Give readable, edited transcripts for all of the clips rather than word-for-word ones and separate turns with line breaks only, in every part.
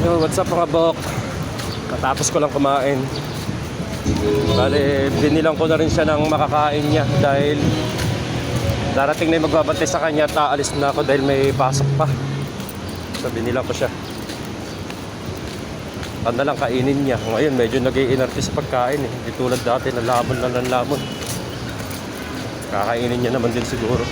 Yo, what's up mga bok? Katapos ko lang kumain. Bale, binilang ko na rin siya ng makakain niya dahil darating na yung magbabantay sa kanya at aalis na ako dahil may pasok pa. So binilang ko siya. Tanda lang kainin niya. Ngayon medyo nag-iinarte sa pagkain eh. Di tulad dati na lamon lang ng lamon. Kakainin niya naman din siguro.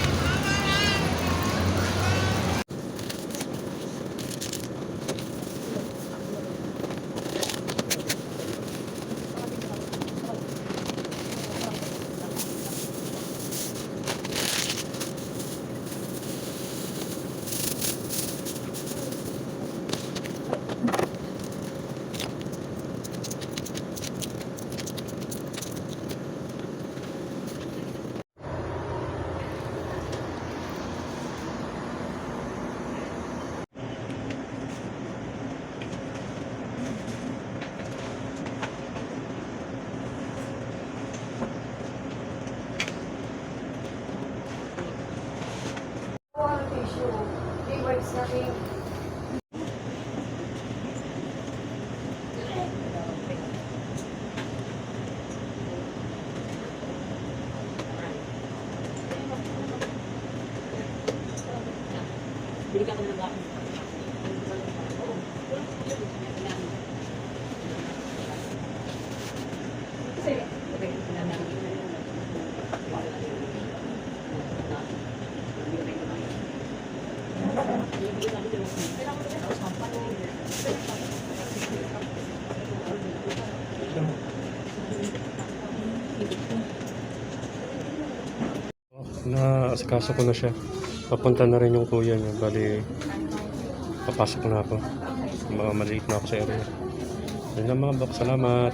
Bigyan ko ng gamit. Kasi,
Naasikaso ko na siya. Papunta na rin yung kuya niya. Bali, papasok na ako. Mga maliit na ako sa area. Yun lang mga bak. Salamat.